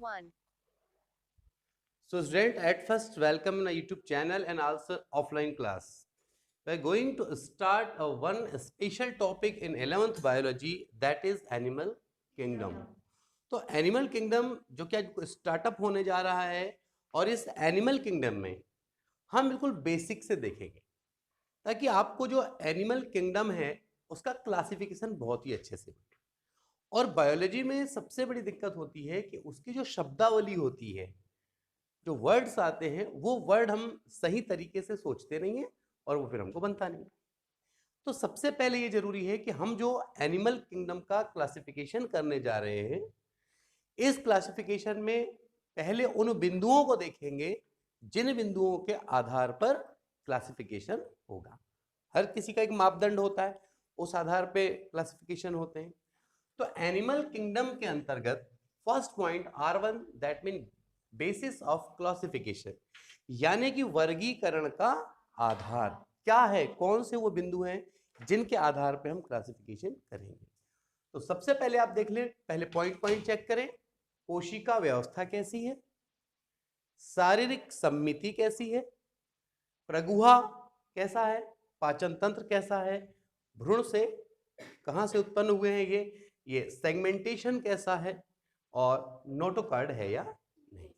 1. So student, at first welcome in a YouTube channel and also offline class. We are going to start one special topic in 11th biology, that is animal kingdom. तो animal kingdom जो कि आज startup होने जा रहा है और इस एनिमल किंगडम में हम बिल्कुल बेसिक से देखेंगे ताकि आपको जो एनिमल किंगडम है उसका क्लासिफिकेशन बहुत ही अच्छे से हो। और बायोलॉजी में सबसे बड़ी दिक्कत होती है कि उसकी जो शब्दावली होती है, जो वर्ड्स आते हैं, वो वर्ड हम सही तरीके से सोचते नहीं हैं और वो फिर हमको बनता नहीं। तो सबसे पहले ये जरूरी है कि हम जो एनिमल किंगडम का क्लासिफिकेशन करने जा रहे हैं, इस क्लासिफिकेशन में पहले उन बिंदुओं को देखेंगे जिन बिंदुओं के आधार पर क्लासिफिकेशन होगा। हर किसी का एक मापदंड होता है, उस आधार पे क्लासिफिकेशन होते हैं। तो एनिमल किंगडम के अंतर्गत first point R1, that mean basis of classification, यानी कि वर्गीकरण का आधार क्या है, कौन से वो बिंदु हैं जिनके आधार पर हम क्लासिफिकेशन करेंगे। तो सबसे पहले आप देख लें, पहले पॉइंट पॉइंट चेक करें। कोशिका व्यवस्था कैसी है, शारीरिक सम्मिति कैसी है, प्रगुहा कैसा है, पाचन तंत्र कैसा है, भ्रूण से कहां से उत्पन्न हुए हैं ये सेगमेंटेशन कैसा है, और नोटोकार्ड है या नहीं।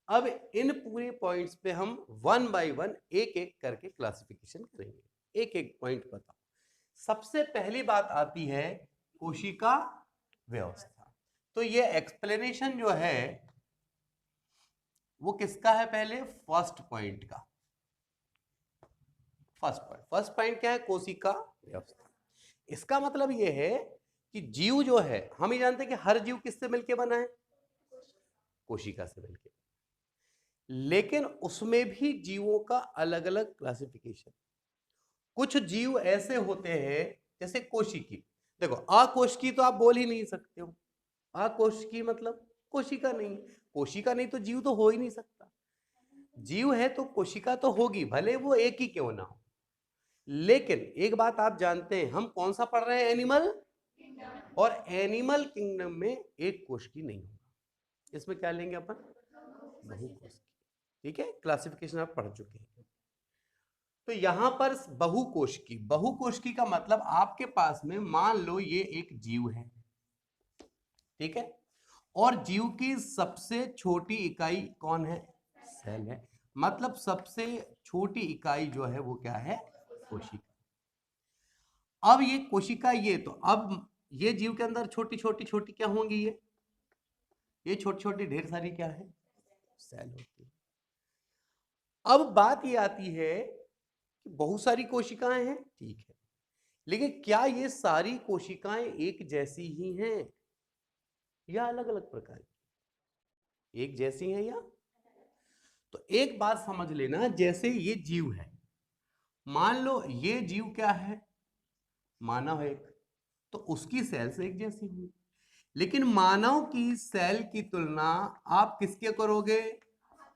अब इन पूरे पॉइंट्स पे हम वन बाय वन एक एक करके क्लासिफिकेशन करेंगे। एक एक पॉइंट बताओ। सबसे पहली बात आती है कोशिका व्यवस्था। तो ये एक्सप्लेनेशन जो है वो किसका है, पहले फर्स्ट पॉइंट का। फर्स्ट पॉइंट क्या है, कोशिका व्यवस्था। इसका मतलब ये है कि जीव जो है, हम ही जानते हैं कि हर जीव किससे मिलके बना है, कोशिका से मिलके। लेकिन उसमें भी जीवों का अलग अलग क्लासिफिकेशन। कुछ जीव ऐसे होते हैं जैसे कोशिकी। देखो, अकोशिकी तो आप बोल ही नहीं सकते हो। अकोशिकी मतलब कोशिका नहीं। कोशिका नहीं तो जीव तो हो ही नहीं सकता। जीव है तो कोशिका तो होगी, भले वो एक ही क्यों ना हो। लेकिन एक बात आप जानते हैं, हम कौन सा पढ़ रहे हैं, एनिमल, और एनिमल किंगडम में एक कोशिकी नहीं होगा। इसमें क्या लेंगे अपन, बहुकोशिकी। ठीक है, क्लासिफिकेशन आप पढ़ चुके हैं। तो यहां पर बहुकोशिकी, बहुकोशिकी का मतलब आपके पास में मान लो ये एक जीव है, ठीक है, और जीव की सबसे छोटी इकाई कौन है, सेल है। मतलब सबसे छोटी इकाई जो है वो क्या है, कोशिका। अब ये कोशिका, ये तो अब ये जीव के अंदर छोटी छोटी छोटी क्या होंगी, ये छोटी छोटी ढेर सारी क्या है, सेल होती है। अब बात ये आती है कि बहुत सारी कोशिकाएं हैं, ठीक है, लेकिन क्या ये सारी कोशिकाएं एक जैसी ही हैं या अलग अलग प्रकार की, एक जैसी हैं या। तो एक बात समझ लेना, जैसे ये जीव है, मान लो ये जीव क्या है, मानव एक, तो उसकी सेल से एक जैसी हुई। लेकिन मानव की सेल की तुलना आप किसके करोगे,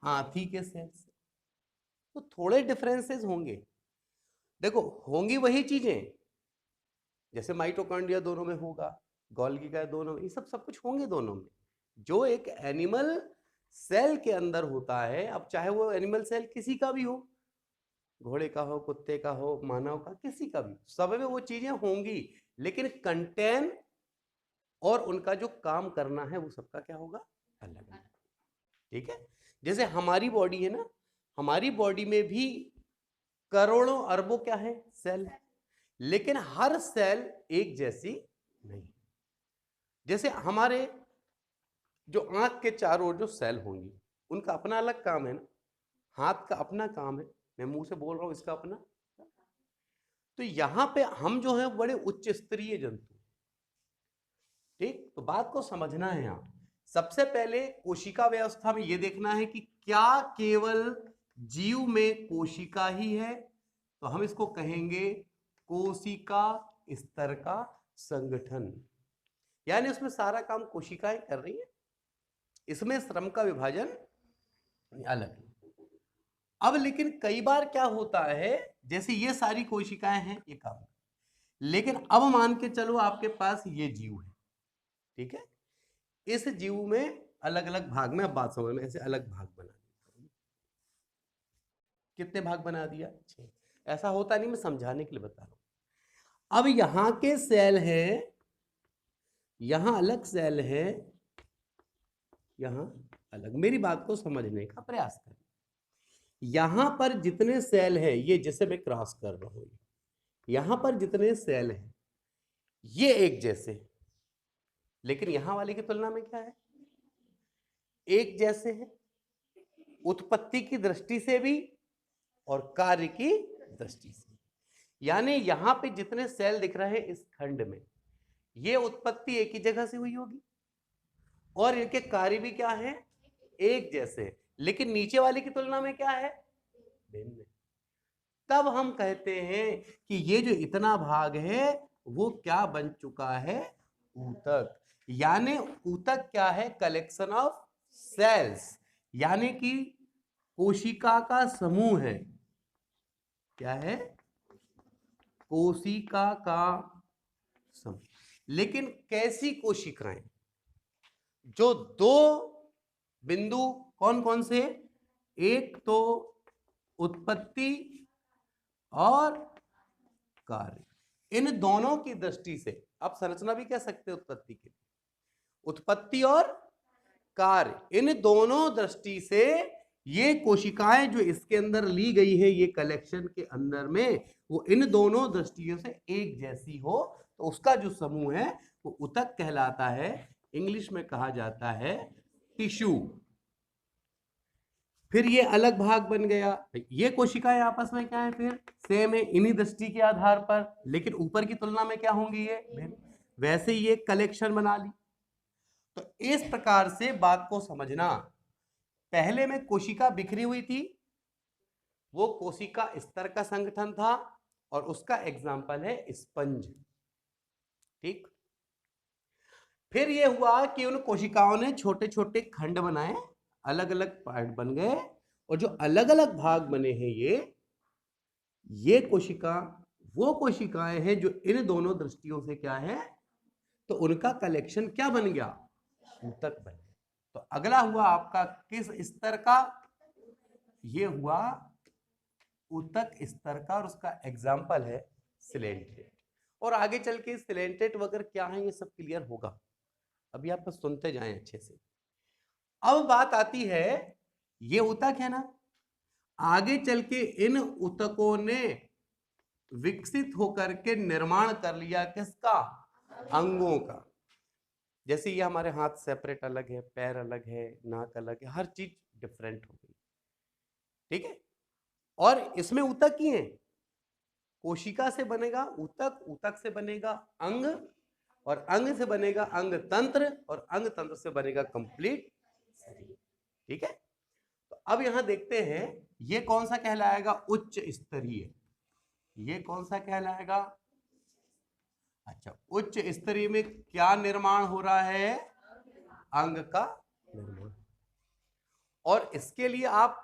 हाथी के सेल से। तो थोड़े डिफरेंसेस होंगे। देखो, होंगी वही चीजें, जैसे माइटोकॉन्ड्रिया दोनों में होगा, गोल्गी का दोनों में, ये सब कुछ होंगे दोनों में, जो एक एनिमल सेल के अंदर होता है। अब चाहे वो एनिमल सेल किसी का भी हो, घोड़े का हो, कुत्ते का हो, मानव का, किसी का भी, सब में वो चीजें होंगी, लेकिन कंटेन और उनका जो काम करना है वो सबका क्या होगा, अलग अलग। ठीक है, जैसे हमारी बॉडी है ना, हमारी बॉडी में भी करोड़ों अरबों क्या है, सेल है, लेकिन हर सेल एक जैसी नहीं। जैसे हमारे जो आंख के चारों ओर जो सेल होंगी, उनका अपना अलग काम है ना, हाथ का अपना काम है, मैं मुंह से बोल रहा हूं, इसका अपना। तो यहां पे हम जो है बड़े उच्च स्तरीय जंतु। ठीक, तो बात को समझना है यहां। सबसे पहले कोशिका व्यवस्था में यह देखना है कि क्या केवल जीव में कोशिका ही है, तो हम इसको कहेंगे कोशिका स्तर का संगठन, यानी उसमें सारा काम कोशिकाएं कर रही है, इसमें श्रम का विभाजन अलग है। अब लेकिन कई बार क्या होता है, जैसे ये सारी कोशिकाएं हैं, ये काम, लेकिन अब मान के चलो आपके पास ये जीव है, ठीक है, इस जीव में अलग अलग भाग में, अब बात समझ में, ऐसे अलग भाग बना दिया। कितने भाग बना दिया? 6। ऐसा होता नहीं, मैं समझाने के लिए बता रहा हूं। अब यहां के सेल हैं, यहां अलग सेल है, यहां अलग। मेरी बात को समझने का प्रयास करें। यहां पर जितने सेल है, ये जैसे मैं क्रॉस कर रहा हूं, यहां पर जितने सेल हैं ये एक जैसे, लेकिन यहां वाले की तुलना में क्या है? एक जैसे है, उत्पत्ति की दृष्टि से भी और कार्य की दृष्टि से। यानी यहां पे जितने सेल दिख रहे हैं इस खंड में, ये उत्पत्ति एक ही जगह से हुई होगी और इनके कार्य भी क्या है? एक जैसे, लेकिन नीचे वाले की तुलना में क्या है? भिन्न। तब हम कहते हैं कि ये जो इतना भाग है वो क्या बन चुका है? ऊतक। यानी ऊतक क्या है? कलेक्शन ऑफ सेल्स, यानी कि कोशिका का समूह है। क्या है? कोशिका का समूह। लेकिन कैसी कोशिकाएं? जो दो बिंदु कौन कौन से? एक तो उत्पत्ति और कार्य, इन दोनों की दृष्टि से, आप संरचना भी कह सकते हैं उत्पत्ति की, उत्पत्ति और कार्य, इन दोनों दृष्टि से ये कोशिकाएं जो इसके अंदर ली गई है, ये कलेक्शन के अंदर में, वो इन दोनों दृष्टियों से एक जैसी हो, तो उसका जो समूह है वो ऊतक कहलाता है। इंग्लिश में कहा जाता है टिश्यू। फिर ये अलग भाग बन गया। ये कोशिकाएं आपस में क्या है? फिर सेम है इन्हीं दृष्टि के आधार पर, लेकिन ऊपर की तुलना में क्या होंगी? ये वैसे ही एक कलेक्शन बना ली। तो इस प्रकार से बात को समझना। पहले में कोशिका बिखरी हुई थी, वो कोशिका स्तर का संगठन था और उसका एग्जाम्पल है स्पंज। ठीक। फिर ये हुआ कि उन कोशिकाओं ने छोटे छोटे खंड बनाए, अलग अलग पार्ट बन गए, और जो अलग अलग भाग बने हैं ये कोशिका वो कोशिकाएं हैं जो इन दोनों दृष्टियों से क्या है? तो उनका कलेक्शन क्या बन गया? ऊतक बन गया। तो अगला हुआ आपका किस स्तर का? ये हुआ ऊतक स्तर का, और उसका एग्जाम्पल है सिलेंट्रेट। और आगे चल के सिलेंट्रेट वगैरह क्या है ये सब क्लियर होगा, अभी आप बस सुनते जाएं अच्छे से। अब बात आती है, ये ऊतक है ना, आगे चल के इन ऊतकों ने विकसित होकर के निर्माण कर लिया किसका? अंगों का। जैसे ये हमारे हाथ सेपरेट अलग है, पैर अलग है, नाक अलग है, हर चीज डिफरेंट हो गई। ठीक है। और इसमें ऊतक ही है। कोशिका से बनेगा ऊतक, ऊतक से बनेगा अंग, और अंग से बनेगा अंग तंत्र, और अंग तंत्र से बनेगा कंप्लीट शरीर। ठीक है। तो अब यहां देखते हैं ये कौन सा कहलाएगा? उच्च स्तरीय। ये कौन सा कहलाएगा? अच्छा, उच्च स्तरीय में क्या निर्माण हो रहा है? अंग का निर्माण। और इसके लिए आप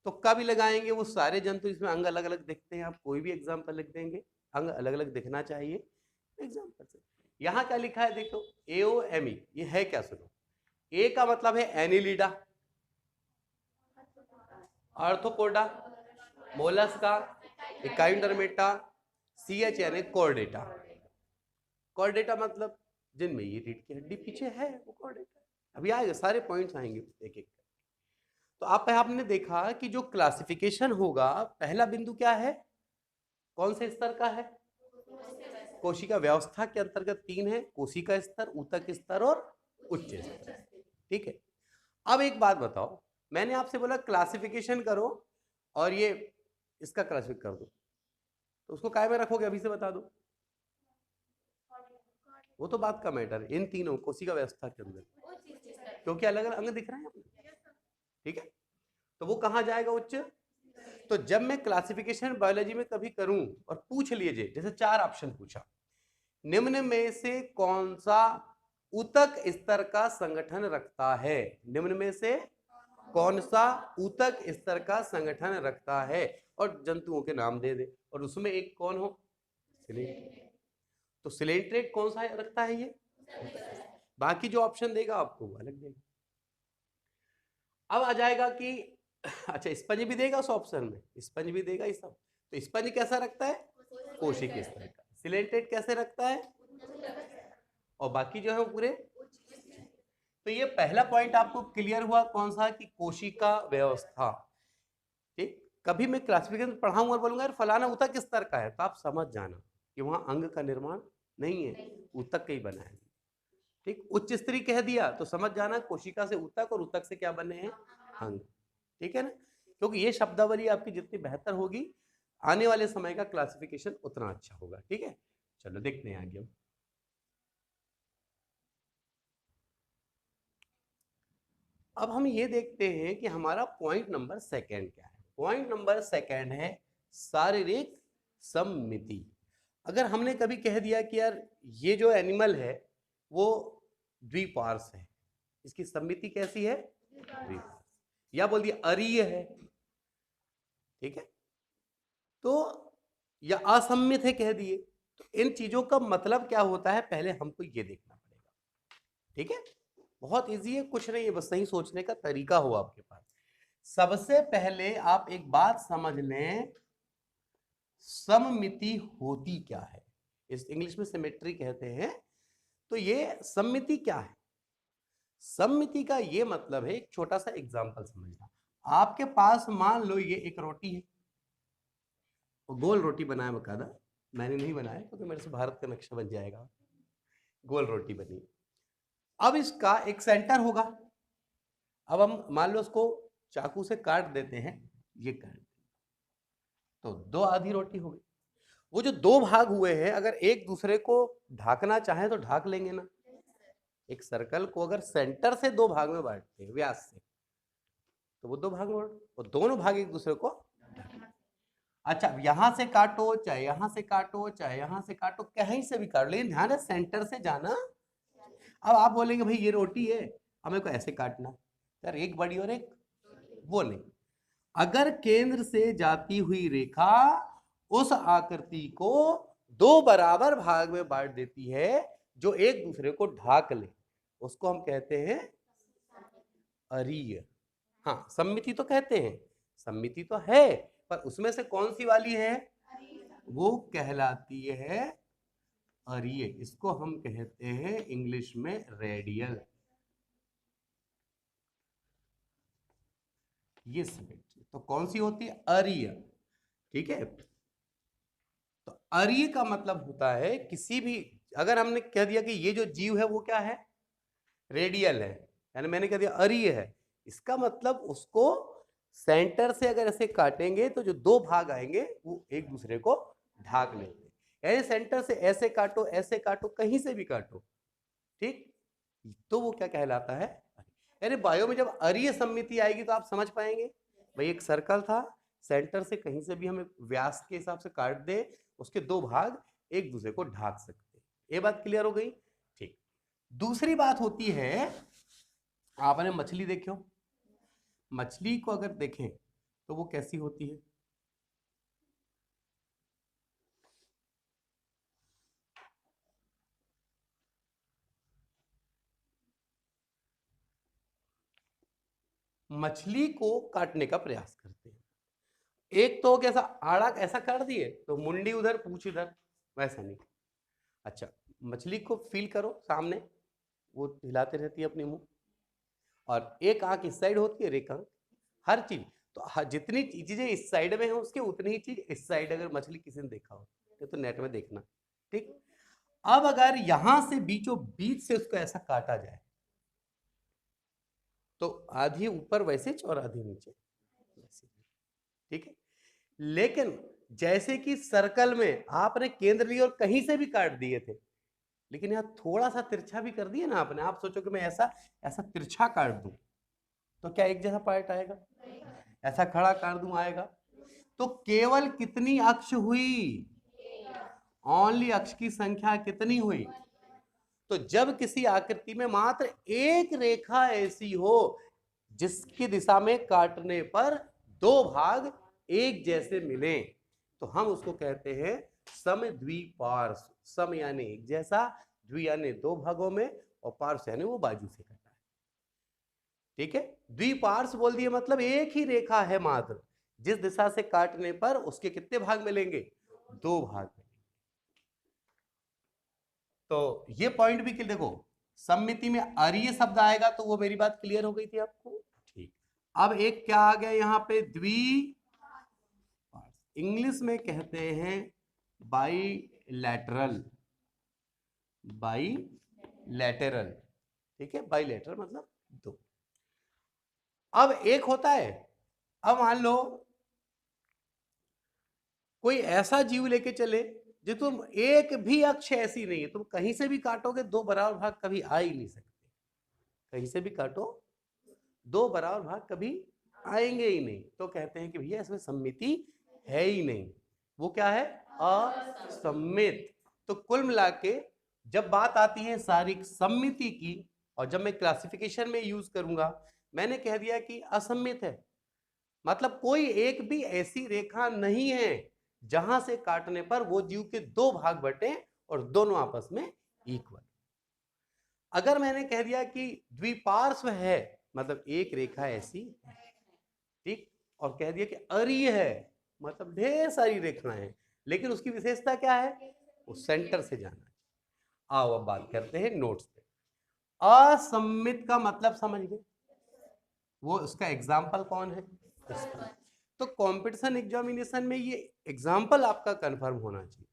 तुक्का भी लगाएंगे, वो सारे जंतु इसमें अंग अलग अलग दिखते हैं, आप कोई भी एग्जाम्पल लिख देंगे, अंग अलग अलग दिखना चाहिए एग्जाम्पल से। यहां क्या लिखा है देखो, AOME, ये है क्या? सुनो, ए का मतलब है एनिलिडा, आर्थ्रोपोडा, मोलस्का, एकाइंडरमेटा, CH यानी कॉर्डेटा। कॉर्डेटा मतलब जिनमें ये रीढ़ की हड्डी पीछे है वो कॉर्डेटा। अभी आएगा, सारे पॉइंट्स आएंगे एक एक। तो आपने देखा कि जो क्लासिफिकेशन होगा, पहला बिंदु क्या है? कौन से स्तर का है? कोशिका व्यवस्था के अंतर्गत 3 है, कोशिका स्तर, ऊतक स्तर और उच्च स्तर। ठीक है। अब एक बात बताओ, मैंने आपसे बोला क्लासिफिकेशन करो और ये इसका क्लासिफिक कर दो, तो उसको काय में रखोगे? अभी से बता दो। वो तो बात का मैटर, इन तीनों कोशिका व्यवस्था के अंदर, क्योंकि अलग अलग अंग दिख रहे हैं। ठीक है। तो वो कहां जाएगा? उच्च। तो जब मैं क्लासिफिकेशन बायोलॉजी में कभी करूं और पूछ लीजिए, जैसे 4 ऑप्शन पूछा, निम्न में से कौन सा ऊतक स्तर का संगठन रखता है? निम्न में से कौन सा ऊतक स्तर का संगठन रखता है? और जंतुओं के नाम दे दे, और उसमें एक कौन हो? सिलेंट्रेट। तो सिलेंट्रेट कौन सा रखता है? ये बाकी जो ऑप्शन देगा आपको वो अलग देगा। अब आ जाएगा कि अच्छा स्पंज भी देगा उस ऑप्शन में, स्पंज भी देगा ये सब। तो स्पंज कैसा रखता है? कोशिक स्तर का। सिलेंटेड कैसे रखता है? और बाकी जो है वो पूरे। तो ये पहला पॉइंट आपको क्लियर हुआ कौन सा, कि कोशिका व्यवस्था। ठीक, कभी मैं क्लासिफिकेशन पढ़ाऊंगा और बोलूंगा यार फलाना ऊतक किस स्तर का है, तो आप समझ जाना कि वहां अंग का निर्माण नहीं है, ऊतक का ही बना है। ठीक, उच्च स्तरीय कह दिया तो समझ जाना कोशिका से ऊतक और ऊतक से क्या बने हैं? अंग। ठीक है ना, क्योंकि ये शब्दावली आपकी जितनी बेहतर होगी आने वाले समय का क्लासिफिकेशन उतना अच्छा होगा। ठीक है, चलो देखते हैं आगे। अब हम ये देखते हैं कि हमारा पॉइंट नंबर सेकंड क्या है। पॉइंट नंबर सेकंड है शारीरिक सममिति। अगर हमने कभी कह दिया कि यार ये जो एनिमल है वो द्विपार्श है, इसकी सममिति कैसी है? द्विपार्श। या बोल दिया अरीय है, ठीक है, तो या असम्मित है कह दिए, तो इन चीजों का मतलब क्या होता है पहले हमको ये देखना पड़ेगा। ठीक है, बहुत इजी है, कुछ नहीं है, बस सही सोचने का तरीका हो आपके पास। सबसे पहले आप एक बात समझ लें, सममिति होती क्या है। इस इंग्लिश में सिमेट्री कहते हैं। तो ये सममिति क्या है? सममिति का ये मतलब है, एक छोटा सा एग्जांपल समझना। आपके पास मान लो ये एक रोटी है, गोल रोटी बनाया बकायदा, मैंने नहीं बनाया क्योंकि मेरे से भारत का नक्शा बन जाएगा। गोल रोटी बनी, अब इसका एक सेंटर होगा। अब हम मान लो उसको चाकू से काट देते हैं, ये काट, तो दो आधी रोटी हो गई। वो जो दो भाग हुए हैं अगर एक दूसरे को ढाकना चाहे तो ढाक लेंगे ना। एक सर्कल को अगर सेंटर से दो भाग में बांटते हैं व्यास से, तो वो दो भाग में वो दोनों भाग एक दूसरे को। अच्छा, यहां से काटो चाहे यहां से काटो चाहे यहां से काटो, कहीं से भी काटो, लेकिन ध्यान है सेंटर से जाना। अब आप बोलेंगे भाई ये रोटी है, हमें को ऐसे काटना, यार एक बड़ी और एक, वो नहीं। अगर केंद्र से जाती हुई रेखा उस आकृति को दो बराबर भाग में बांट देती है जो एक दूसरे को ढाक ले, उसको हम कहते हैं अरीय। हाँ, सममिति तो कहते हैं, सममिति तो है, पर उसमें से कौन सी वाली है? वो कहलाती है अरीय। इसको हम कहते हैं इंग्लिश में रेडियल। ये सिमेट्री तो कौन सी होती है? अरीय। ठीक है, तो अरीय का मतलब होता है किसी भी, अगर हमने कह दिया कि ये जो जीव है वो क्या है? रेडियल है, यानी मैंने कह दिया अरीय है, इसका मतलब उसको सेंटर से अगर ऐसे काटेंगे तो जो दो भाग आएंगे वो एक दूसरे को ढाक लेंगे। यानी सेंटर से ऐसे काटो ऐसे काटो कहीं से भी काटो, ठीक, तो वो क्या कहलाता है? यानी बायो में जब अरीय सममिति आएगी तो आप समझ पाएंगे भाई एक सर्कल था, सेंटर से कहीं से भी हमें व्यास के हिसाब से काट दे, उसके दो भाग एक दूसरे को ढाक सकते। ये बात क्लियर हो गई? ठीक, दूसरी बात होती है, आपने मछली देखो, मछली को अगर देखें तो वो कैसी होती है? मछली को काटने का प्रयास करते हैं, एक तो कैसा आड़ा ऐसा काट दिए तो मुंडी उधर पूछ इधर, वैसा नहीं। अच्छा, मछली को फील करो सामने, वो हिलाते रहती है अपने मुंह, और एक आंख इस साइड होती है और एक आंख, हर चीज, तो जितनी चीजें इस साइड में है उसके उतनी ही चीज इस साइड, अगर मछली किसी ने देखा हो तो नेट में देखना। ठीक, अब अगर यहां से बीचों बीच से उसको ऐसा काटा जाए तो आधी ऊपर वैसे और आधी नीचे वैसे। ठीक है, लेकिन जैसे कि सर्कल में आपने केंद्र लिए और कहीं से भी काट दिए थे, लेकिन यहां थोड़ा सा तिरछा भी कर दिया ना आपने, आप सोचो कि मैं ऐसा ऐसा तिरछा काट दूं तो क्या एक जैसा पार्ट आएगा? ऐसा खड़ा काट दूं आएगा? तो केवल कितनी अक्ष हुई? ओनली अक्ष की संख्या कितनी हुई? तो जब किसी आकृति में मात्र एक रेखा ऐसी हो जिसकी दिशा में काटने पर दो भाग एक जैसे मिले, तो हम उसको कहते हैं समद्विपार्श्व। सम यानी एक जैसा, द्वि यानी दो भागों में, और पार्श्व यानी वो बाजू से कटा है। ठीक है, द्विपार्श्व बोल दिए मतलब एक ही रेखा है मात्र, जिस दिशा से काटने पर उसके कितने भाग मिलेंगे? 2 भाग मिलेंगे। तो ये पॉइंट भी देखो, सममिति में अरीय शब्द आएगा तो वो मेरी बात क्लियर हो गई थी आपको। ठीक, अब एक क्या आ गया यहाँ पे? इंग्लिश में कहते हैं बाईलैटरल, बाईलैटरल। ठीक है, बाईलैटरल मतलब 2। अब एक होता है, अब मान लो कोई ऐसा जीव लेके चले जो तुम एक भी अक्ष ऐसी नहीं है, तुम कहीं से भी काटोगे 2 बराबर भाग कभी आ ही नहीं सकते। कहीं से भी काटो 2 बराबर भाग कभी आएंगे ही नहीं, तो कहते हैं कि भैया इसमें सममिति है ही नहीं। वो क्या है? असम्मित। तो कुल मिला के जब बात आती है शारीरिक सममिति की, और जब मैं क्लासिफिकेशन में यूज करूंगा, मैंने कह दिया कि असम्मित है, मतलब कोई एक भी ऐसी रेखा नहीं है जहां से काटने पर वो जीव के 2 भाग बटे और दोनों आपस में इक्वल। अगर मैंने कह दिया कि द्विपार्श्व है, मतलब एक रेखा ऐसी है, ठीक, और कह दिया कि अरीय है, मतलब ढेर सारी रेखाएं हैं, लेकिन उसकी विशेषता क्या है? वो सेंटर से जाना है। आओ अब बात करते हैं नोट्स पे। असम्मित का मतलब समझ गए? वो उसका एग्जाम्पल कौन है? तो कंपटीशन एग्जामिनेशन में ये एग्जाम्पल आपका कंफर्म होना चाहिए।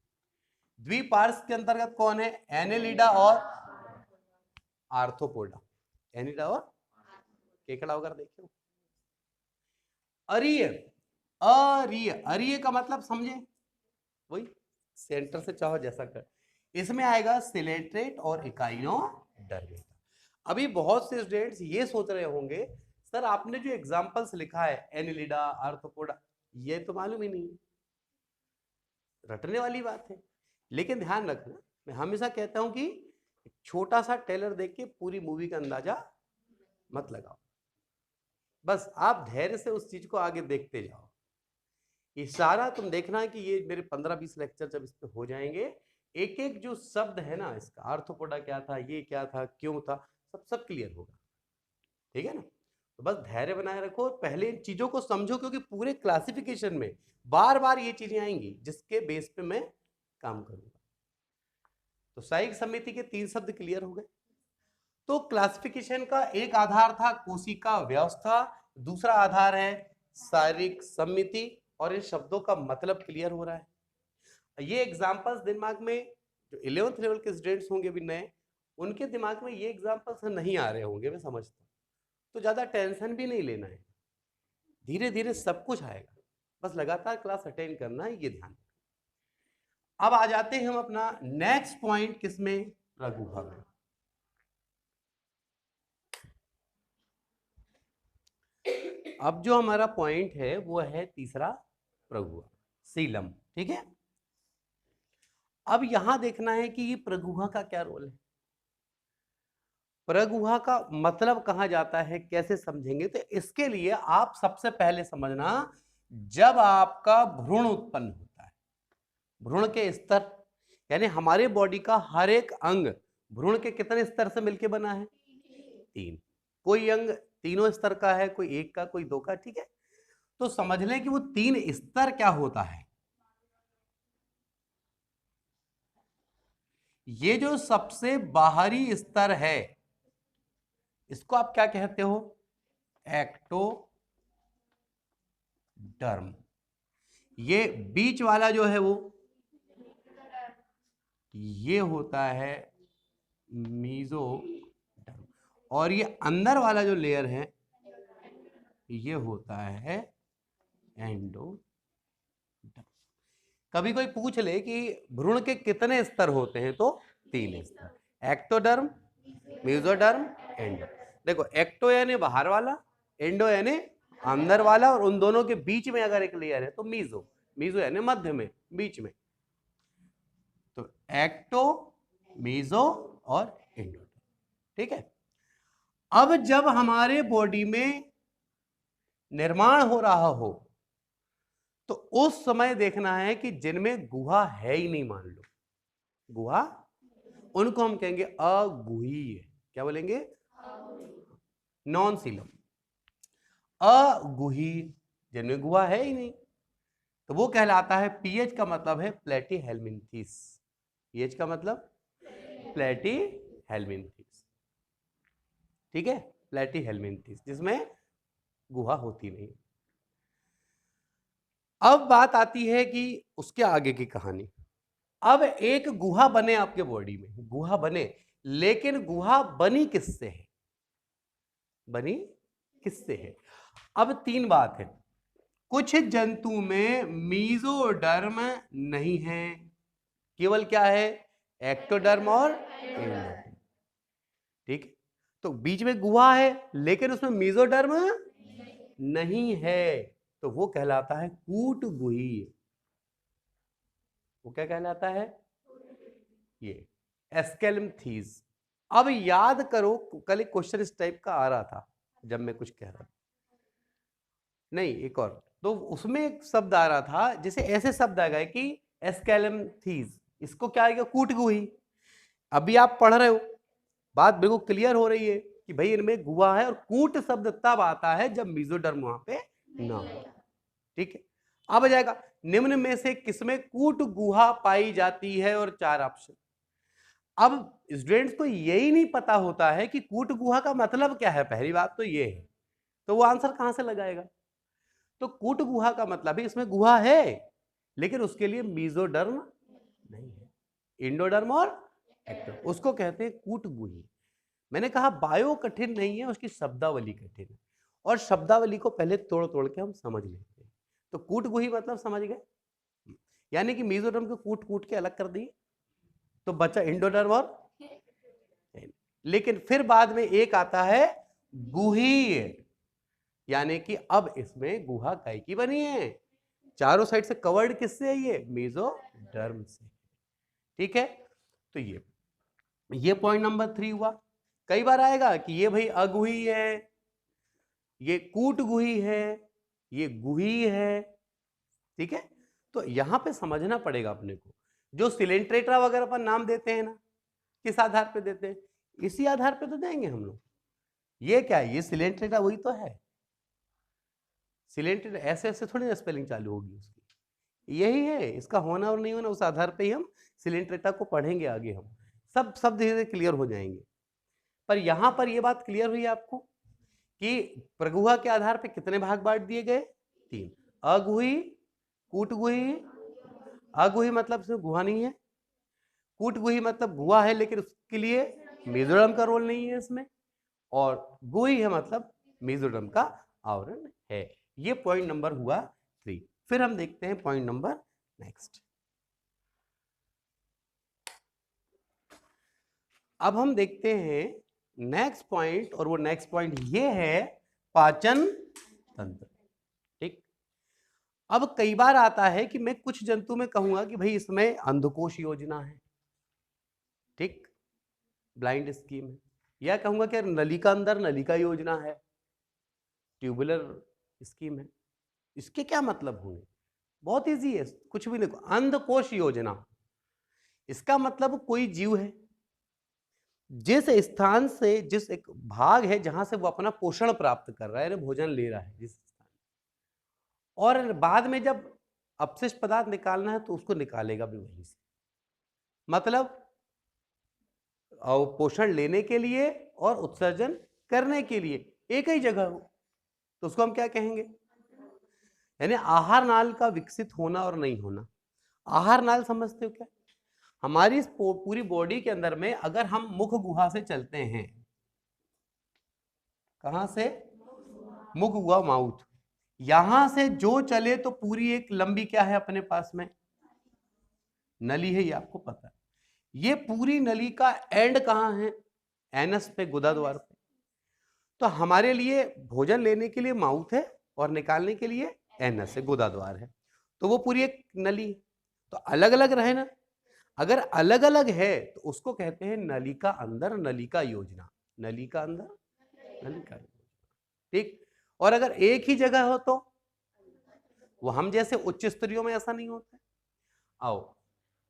द्विपार्श्व के अंतर्गत कौन है? एनेलिडा और आर्थ्रोपोडा। एनेलिडा और केकड़ा वगैरह देखिए। अरीय, अरीय, अरीय का मतलब समझे? वही सेंटर से चाहो जैसा कर। इसमें आएगा सिलेट्रेट और इकाइनोडर्मिटा। अभी बहुत से स्टूडेंट्स ये सोच रहे होंगे सर आपने जो एग्जांपल्स लिखा है एनिलिडा, आर्थ्रोपोडा, ये तो मालूम ही नहीं है, रटने वाली बात है। लेकिन ध्यान रखना, मैं हमेशा कहता हूं कि छोटा सा ट्रेलर देख के पूरी मूवी का अंदाजा मत लगाओ, बस आप धैर्य से उस चीज को आगे देखते जाओ। इशारा तुम देखना है कि ये मेरे 15-20 लेक्चर जब इस पे हो जाएंगे, एक एक जो शब्द है ना इसका, आर्थ्रोपोडा क्या था, ये क्या था, क्यों था, सब क्लियर होगा। ठीक है ना? तो बस धैर्य बनाए रखो, पहले इन चीजों को समझो, क्योंकि पूरे क्लासिफिकेशन में बार बार ये चीजें आएंगी जिसके बेस पे मैं काम करूंगा। तो शारीरिक समिति के 3 शब्द क्लियर हो गए। तो क्लासिफिकेशन का एक आधार था कोशिका व्यवस्था, दूसरा आधार है शारीरिक समिति, और इन शब्दों का मतलब क्लियर हो रहा है। ये एग्जांपल्स दिमाग में जो 11th लेवल के स्टूडेंट्स होंगे भी नए, उनके दिमाग में ये एग्जांपल्स नहीं आ रहे होंगे, मैं समझता हूँ। तो ज्यादा टेंशन भी नहीं लेना है, धीरे धीरे सब कुछ आएगा, बस लगातार क्लास अटेंड करना है, ये ध्यान। अब आ जाते हैं हम अपना नेक्स्ट पॉइंट, किसमें? प्रगुहा में। अब जो हमारा पॉइंट है वो है तीसरा, प्रगुहा, सीलम। ठीक है, अब यहां देखना है कि ये प्रगुहा का क्या रोल है, प्रगुहा का मतलब कहां जाता है, कैसे समझेंगे? तो इसके लिए आप सबसे पहले समझना, जब आपका भ्रूण उत्पन्न होता है, भ्रूण के स्तर, यानी हमारे बॉडी का हर एक अंग भ्रूण के कितने स्तर से मिलकर बना है? 3। कोई अंग 3 स्तर का है, कोई 1 का, कोई 2 का। ठीक है, तो समझ लें कि वो 3 स्तर क्या होता है। ये जो सबसे बाहरी स्तर है इसको आप क्या कहते हो? एक्टोडर्म। ये बीच वाला जो है वो, ये होता है मीजोडर्म, और ये अंदर वाला जो लेयर है ये होता है एंडोडर्म। कभी कोई पूछ ले कि भ्रूण के कितने स्तर होते हैं, तो 3 स्तर, एक्टोडर्म, मीजोडर्म, एंडो। देखो, एक्टो यानी बाहर वाला, एंडो यानी अंदर वाला, और उन दोनों के बीच में अगर एक लेयर है तो मीजो, मीजो यानी मध्य में, बीच में। तो एक्टो, मीजो और एंडो। ठीक है, अब जब हमारे बॉडी में निर्माण हो रहा हो तो उस समय देखना है कि जिनमें गुहा है ही नहीं, मान लो गुहा, उनको हम कहेंगे अगुहीय। क्या बोलेंगे? नॉन सीलम। अगुही, जिनमें गुहा है ही नहीं, तो वो कहलाता है, पीएच का मतलब है प्लेटीहेल्मिन्थीस। पीएच का मतलब प्लेटीहेल्मिन्थीस, ठीक है, प्लेटीहेल्मिन्थीस, जिसमें गुहा होती नहीं। अब बात आती है कि उसके आगे की कहानी। अब एक गुहा बने आपके बॉडी में, गुहा बने, लेकिन गुहा बनी किससे है? बनी किससे है? अब तीन बात है। कुछ जंतु में मीजोडर्म नहीं है, केवल क्या है? एक्टोडर्म और एंडोडर्म, ठीक है। तो बीच में गुहा है लेकिन उसमें मीजोडर्म नहीं है, तो वो कहलाता है कूटगुही। वो क्या कहलाता है? ये एस्केलमथीज। अब याद करो, कल एक क्वेश्चन इस टाइप का आ रहा था जब मैं कुछ कह रहा था, नहीं एक और, तो उसमें एक शब्द आ रहा था, जैसे ऐसे शब्द आ गए कि एस्केलमथीज, इसको क्या आएगा? कूटगुही। अभी आप पढ़ रहे हो, बात बिल्कुल क्लियर हो रही है कि भाई इनमें गुहा है, और कूट शब्द तब आता है जब मीजोडर्म वहां पे ना हो, ठीक है। अब आ जाएगा, निम्न में से किसमें कूट गुहा पाई जाती है, और चार ऑप्शन। अब स्टूडेंट्स को यही नहीं पता होता है कि कूट गुहा का मतलब क्या है, पहली बात तो ये है, तो वो आंसर कहां से लगाएगा? तो कूट गुहा का मतलब है इसमें गुहा है, लेकिन उसके लिए मीजोडर्म नहीं है, इंडोडर्म और एक्टोडर्म, उसको कहते हैं कूटगुही। मैंने कहा बायो कठिन नहीं है, उसकी शब्दावली कठिन है, और शब्दावली को पहले तोड़ तोड़ के हम समझ लेते हैं। तो कूटगुही मतलब समझ गए, यानी कि मीजोडर्म को कूट कूट के अलग कर दिए, तो बचा इंडोडर्म और, लेकिन फिर बाद में एक आता है गुही, यानी कि अब इसमें गुहा काय की बनी है? चारों साइड से कवर्ड किससे है? ये मीजोडर्म से, ठीक है। तो ये पॉइंट नंबर 3 हुआ। कई बार आएगा कि ये भाई अगुही है, ये कूटगुही है, ये गुही है, ठीक है। तो यहां पे समझना पड़ेगा अपने को, जो सिलेंट्रेटा वगैरह पर नाम देते हैं ना, किस आधार पे देते हैं? इसी आधार पे तो देंगे हम लोग। ये क्या है? ये सिलेंट्रेटा वही तो है, सिलेंट्रेटा ऐसे ऐसे थोड़ी ना स्पेलिंग चालू होगी उसकी, यही है इसका होना और नहीं होना, उस आधार पे ही हम सिलेंट्रेटा को पढ़ेंगे आगे, हम सब धीरे धीरे क्लियर हो जाएंगे। पर यहां पर ये बात क्लियर हुई आपको कि प्रगुहा के आधार पे कितने भाग बांट दिए गए? 3, अगुही, कूटगुही। अगुही मतलब इसमें गुहा नहीं है, कूटगुही मतलब गुहा है लेकिन उसके लिए मीजोरम का रोल नहीं है इसमें, और गुही है मतलब मीजोरम का आवरण है। ये पॉइंट नंबर हुआ 3। फिर हम देखते हैं पॉइंट नंबर नेक्स्ट। अब हम देखते हैं नेक्स्ट पॉइंट, और वो नेक्स्ट पॉइंट ये है पाचन तंत्र, ठीक। अब कई बार आता है कि मैं कुछ जंतु में कहूंगा कि भाई इसमें अंधकोश योजना है, ठीक, ब्लाइंड स्कीम है, या कहूंगा कि नलिका अंदर नलिका योजना है, ट्यूबुलर स्कीम है। इसके क्या मतलब होंगे? बहुत इजी है, कुछ भी लिखो, अंधकोश योजना, इसका मतलब कोई जीव है जिस स्थान से, जिस एक भाग है जहां से वो अपना पोषण प्राप्त कर रहा है, भोजन ले रहा है जिस स्थान, और बाद में जब अपशिष्ट पदार्थ निकालना है तो उसको निकालेगा भी वहीं से, मतलब पोषण लेने के लिए और उत्सर्जन करने के लिए एक ही जगह हो, तो उसको हम क्या कहेंगे? यानी आहार नाल का विकसित होना और नहीं होना। आहार नाल समझते हो क्या? हमारी इस पूरी बॉडी के अंदर में अगर हम मुख गुहा से चलते हैं, कहां से? मुख गुहा, माउथ, यहां से जो चले तो पूरी एक लंबी क्या है अपने पास में? नली है, ये आपको पता है। ये पूरी नली का एंड कहां है? एनस पे, गुदा द्वार पे। तो हमारे लिए भोजन लेने के लिए माउथ है और निकालने के लिए एनस है, गुदा द्वार है, तो वो पूरी एक नली है। तो अलग अलग रहे ना, अगर अलग अलग है तो उसको कहते हैं नलिका अंदर नलिका योजना, नलिका अंदर नलिका योजना, ठीक। और अगर एक ही जगह हो तो वो हम जैसे उच्च स्तरीयों में ऐसा नहीं होता। आओ,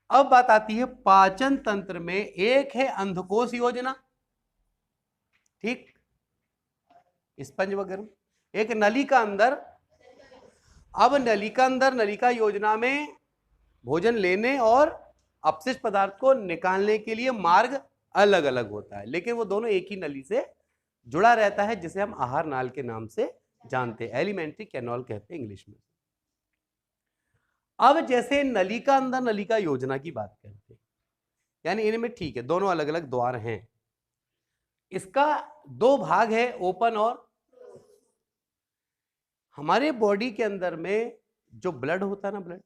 अब बात आती है पाचन तंत्र में, एक है अंधकोश योजना, ठीक, स्पंज वगैरह। एक नलिका अंदर, अब नलिका अंदर नलिका योजना में भोजन लेने और अपशिष्ट पदार्थ को निकालने के लिए मार्ग अलग अलग होता है, लेकिन वो दोनों एक ही नली से जुड़ा रहता है, जिसे हम आहार नाल के नाम से जानते हैं, एलिमेंट्री कैनॉल कहते हैं इंग्लिश में। अब जैसे नलिका अंदर नलिका योजना की बात करते हैं, यानी इनमें ठीक है दोनों अलग अलग द्वार हैं, इसका दो भाग है, ओपन और हमारे बॉडी के अंदर में जो ब्लड होता है ना, ब्लड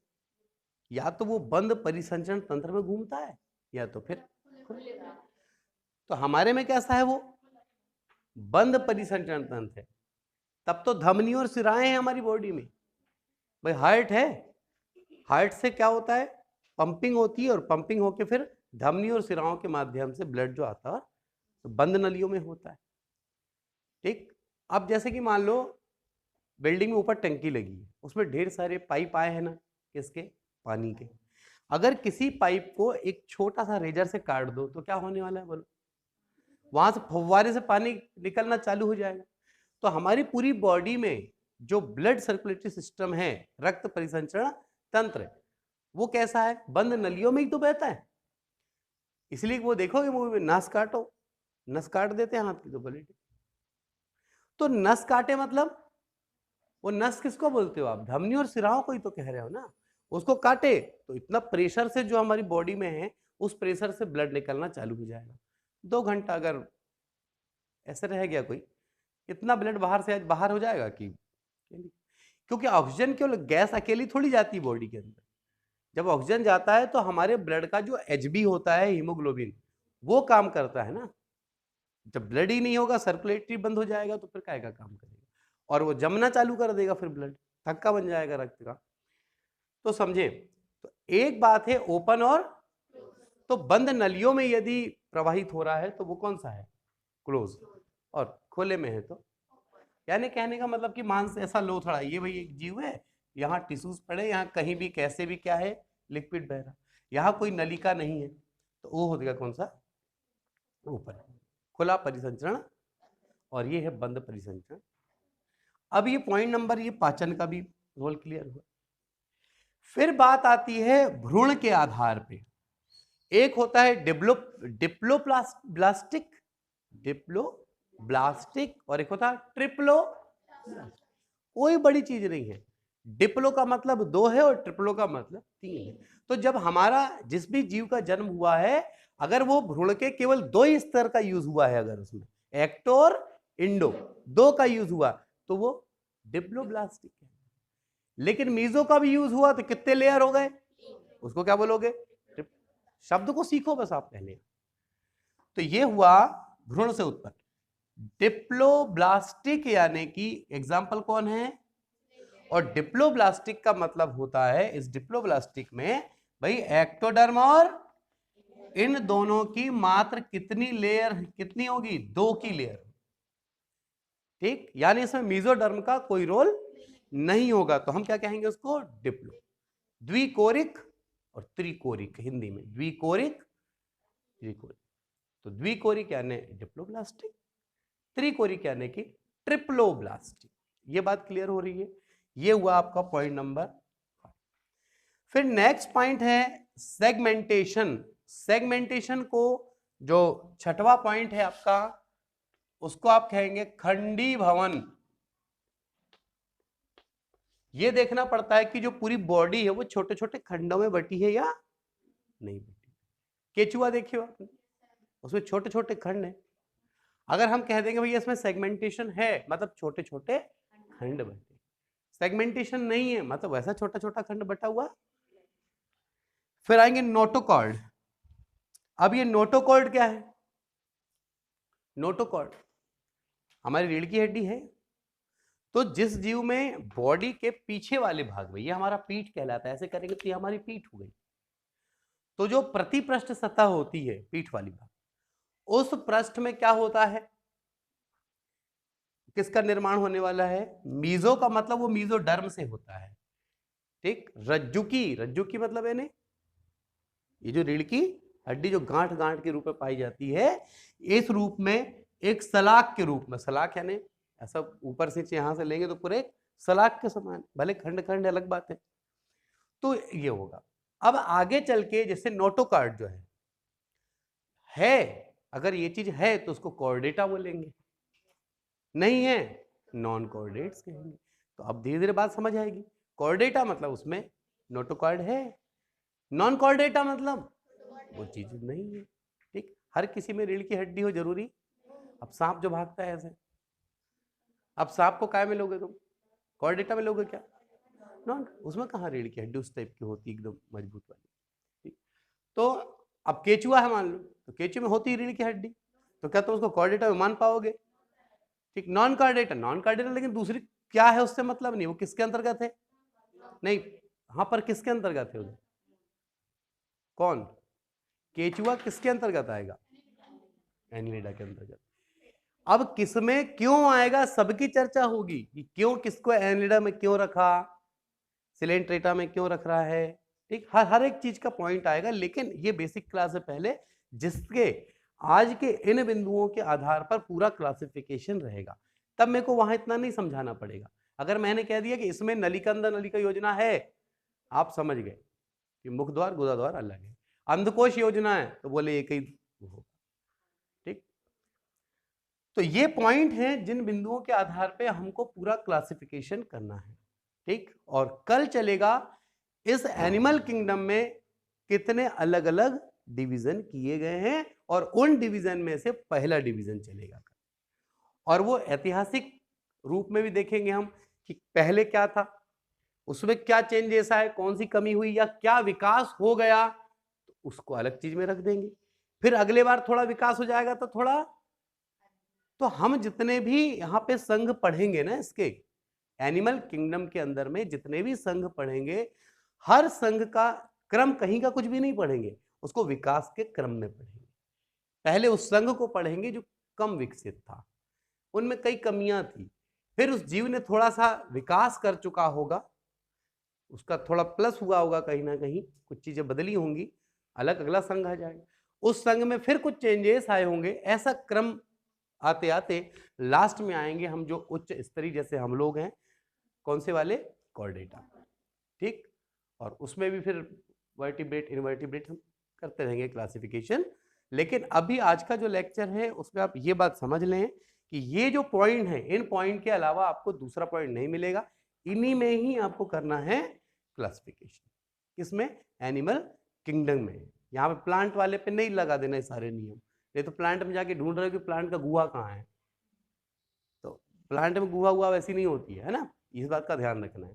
या तो वो बंद परिसंचरण तंत्र में घूमता है या तो फिर, तो हमारे में कैसा है, वो बंद परिसंचरण तंत्र है। तब तो धमनी और सिराएं हैं हमारी बॉडी में। भाई हार्ट है, हार्ट से क्या होता है, पंपिंग होती है, और पंपिंग होके फिर धमनी और सिराओं के माध्यम से ब्लड जो आता है तो बंद नलियों में होता है। ठीक, अब जैसे कि मान लो बिल्डिंग में ऊपर टंकी लगी है, उसमें ढेर सारे पाइप आए हैं ना, किसके, पानी के। अगर किसी पाइप को एक छोटा सा रेजर से काट दो तो क्या होने वाला है, बोलो, वहां से फव्वारे से पानी निकलना चालू हो जाएगा। तो हमारी पूरी बॉडी में जो ब्लड सर्कुलेटरी सिस्टम है, रक्त परिसंचरण तंत्र, वो कैसा है, बंद नलियों में ही तो बहता है। इसलिए वो देखोगे मूवी में, नस काटो, नस काट देते हैं हाथ की तो ब्लड। तो नस काटे मतलब वो नस किसको बोलते हो आप, धमनी और सिराओं को ही तो कह रहे हो ना। उसको काटे तो इतना प्रेशर से जो हमारी बॉडी में है, उस प्रेशर से ब्लड निकलना चालू हो जाएगा। 2 घंटा अगर ऐसे रह गया कोई, इतना ब्लड बाहर से बाहर हो जाएगा कि, क्योंकि ऑक्सीजन केवल गैस अकेली थोड़ी जाती है बॉडी के अंदर। जब ऑक्सीजन जाता है तो हमारे ब्लड का जो HB होता है, हीमोग्लोबिन, वो काम करता है ना। जब ब्लड ही नहीं होगा, सर्कुलेटरी बंद हो जाएगा, तो फिर काय का काम करेगा, और वो जमना चालू कर देगा, फिर ब्लड थक्का बन जाएगा रक्त का। तो समझे, तो एक बात है ओपन और, तो बंद नलियों में यदि प्रवाहित हो रहा है तो वो कौन सा है, क्लोज, और खुले में है तो, यानी कहने का मतलब कि मांस ऐसा लो थोड़ा, ये भाई एक जीव है, यहाँ टिश्यूज पड़े, यहाँ कहीं भी कैसे भी क्या है, लिक्विड बह रहा, यहाँ कोई नलिका नहीं है, तो वो हो जाएगा कौन सा, ओपन, खुला परिसंचरण, और ये है बंद परिसंचरण। अब ये पॉइंट नंबर, ये पाचन का भी रोल क्लियर हुआ। फिर बात आती है भ्रूण के आधार पे, एक होता है डिप्लोब्लास्टिक, और एक होता है ट्रिप्लो। कोई बड़ी चीज नहीं है, डिप्लो का मतलब 2 है और ट्रिप्लो का मतलब 3 है। तो जब हमारा जिस भी जीव का जन्म हुआ है, अगर वो भ्रूण के केवल 2 ही स्तर का यूज हुआ है, अगर उसमें एक्टो और इंडो 2 का यूज हुआ, तो वो डिप्लोब्लास्टिक है। लेकिन मीजो का भी यूज हुआ तो कितने लेयर हो गए, उसको क्या बोलोगे, शब्द को सीखो बस आप पहले। तो ये हुआ भ्रूण से उत्पन्न। डिप्लोब्लास्टिक यानी कि एग्जाम्पल कौन है, और डिप्लोब्लास्टिक का मतलब होता है, इस डिप्लोब्लास्टिक में भाई एक्टोडर्म और इन दोनों की मात्र कितनी लेयर, कितनी होगी, 2 की लेयर। ठीक, यानी इसमें मीजोडर्म का कोई रोल नहीं होगा, तो हम क्या कहेंगे उसको, डिप्लो। द्विकोरिक और त्रिकोरिक, हिंदी में द्विकोरिक, त्रिकोरिक। तो द्विकोरिक यानी डिप्लोब्लास्टिक, त्रिकोरिक यानी कि ट्रिप्लोब्लास्टिक। ये बात क्लियर हो रही है, ये हुआ आपका पॉइंट नंबर। फिर नेक्स्ट पॉइंट है सेगमेंटेशन। सेगमेंटेशन को जो 6वां पॉइंट है आपका, उसको आप कहेंगे खंडी भवन। ये देखना पड़ता है कि जो पूरी बॉडी है वो छोटे छोटे खंडों में बटी है या नहीं बटी। केचुआ देखिए आपने, उसमें छोटे छोटे खंड है। अगर हम कह देंगे भैया इसमें सेगमेंटेशन है, मतलब छोटे छोटे खंड बटे, सेगमेंटेशन नहीं है मतलब वैसा छोटा छोटा खंड बटा हुआ। फिर आएंगे नोटोकॉर्ड। अब ये नोटोकॉर्ड क्या है, नोटोकॉर्ड हमारी रीढ़ की हड्डी है। तो जिस जीव में बॉडी के पीछे वाले भाग में, ये हमारा पीठ कहलाता है, ऐसे करेंगे तो ये हमारी पीठ हो गई। तो जो प्रतिपृष्ठ सतह होती है पीठ वाली भाग, उस पृष्ठ में क्या होता है, किसका निर्माण होने वाला है, मीजो का मतलब वो मीजोडर्म से होता है। ठीक, रज्जु की मतलब है ये जो रीढ़ की हड्डी जो गांठ गांठ के रूप में पाई जाती है, इस रूप में एक सलाख के रूप में, सलाख यानी ऐसा ऊपर से यहां से लेंगे तो पूरे सलाख के समान, भले खंड खंड अलग बात है। तो ये होगा। अब आगे चल के जैसे नोटोकार्ड जो है, अगर ये चीज है तो उसको कोऑर्डिनेटा बोलेंगे, नहीं है नॉन कोऑर्डिनेट्स कहेंगे। तो अब धीरे धीरे बात समझ आएगी। कोऑर्डिनेटा मतलब उसमें नोटोकार्ड है, नॉन कोऑर्डिनेटा मतलब वो चीज नहीं है। ठीक, हर किसी में रीढ़ की हड्डी हो जरूरी? अब सांप जो भागता है ऐसे, अब सांप को काय में लोगे तुम? कोऑर्डिनेटा में लोगे क्या? नॉन, उसमें कहाँ रीढ़ की हड्डी उस टाइप की होती एकदम मजबूत वाली। ठीक, तो अब केचुआ है मान लो, तो केचुए में होती है रीढ़ की हड्डी, तो क्या तुम उसको कोऑर्डिनेटा में मान पाओगे? ठीक, नॉन कोऑर्डिनेटा, नॉन कोऑर्डिनेटा लेकिन दूसरी क्या है उससे मतलब नहीं, वो किसके अंतर्गत है? नहीं, हाँ पर किसके अंतर्गत है उधर? कौन? केचुआ किसके अंतर्गत आएगा? एनिलिडा के अंतर्गत। अब किसमें क्यों आएगा सबकी चर्चा होगी कि क्यों, किसको एनिलिडा में क्यों रखा, सिलेंट्रेटा में क्यों रख रहा है। ठीक, हर एक चीज का पॉइंट आएगा, लेकिन ये बेसिक क्लास है पहले, जिसके आज के इन बिंदुओं के आधार पर पूरा क्लासिफिकेशन रहेगा। तब मेरे को वहां इतना नहीं समझाना पड़ेगा। अगर मैंने कह दिया कि इसमें नलिका नलिका योजना है, आप समझ गए कि मुख द्वार गुदा द्वार अलग है। अंधकोश योजना है तो बोले एक ही होगा। ठीक, तो ये पॉइंट है जिन बिंदुओं के आधार पे हमको पूरा क्लासिफिकेशन करना है। ठीक, और कल चलेगा इस एनिमल किंगडम में कितने अलग अलग डिवीजन किए गए हैं, और उन डिवीजन में से पहला डिवीजन चलेगा, और वो ऐतिहासिक रूप में भी देखेंगे हम कि पहले क्या था, उसमें क्या चेंजेस आए, कौन सी कमी हुई या क्या विकास हो गया, तो उसको अलग चीज में रख देंगे। फिर अगले बार थोड़ा विकास हो जाएगा तो थोड़ा, तो हम जितने भी यहाँ पे संघ पढ़ेंगे ना, इसके एनिमल किंगडम के अंदर में जितने भी संघ पढ़ेंगे, हर संघ का क्रम कहीं का कुछ भी नहीं पढ़ेंगे, उसको विकास के क्रम में पढ़ेंगे। पहले उस संघ को पढ़ेंगे जो कम विकसित था, उनमें कई कमियां थी, फिर उस जीव ने थोड़ा सा विकास कर चुका होगा, उसका थोड़ा प्लस हुआ होगा, कहीं ना कहीं कुछ चीजें बदली होंगी, अलग अगला संघ आ जाएगा, उस संघ में फिर कुछ चेंजेस आए होंगे, ऐसा क्रम आते आते लास्ट में आएंगे हम जो उच्च स्तरीय, जैसे हम लोग हैं कौन से वाले, कोऑर्डिनेटा। ठीक, और उसमें भी फिर वर्टिब्रेट इनवर्टिब्रेट हम करते रहेंगे क्लासिफिकेशन। लेकिन अभी आज का जो लेक्चर है उसमें आप ये बात समझ लें कि ये जो पॉइंट है, इन पॉइंट के अलावा आपको दूसरा पॉइंट नहीं मिलेगा, इन्हीं में ही आपको करना है क्लासिफिकेशन। किसमें? एनिमल किंगडम में। यहाँ पे प्लांट वाले पे नहीं लगा देना सारे नियम, नहीं तो प्लांट में जाके ढूंढ रहे हो कि प्लांट का गुहा कहाँ है, तो प्लांट में गुहा हुआ वैसी नहीं होती है ना, इस बात का ध्यान रखना है।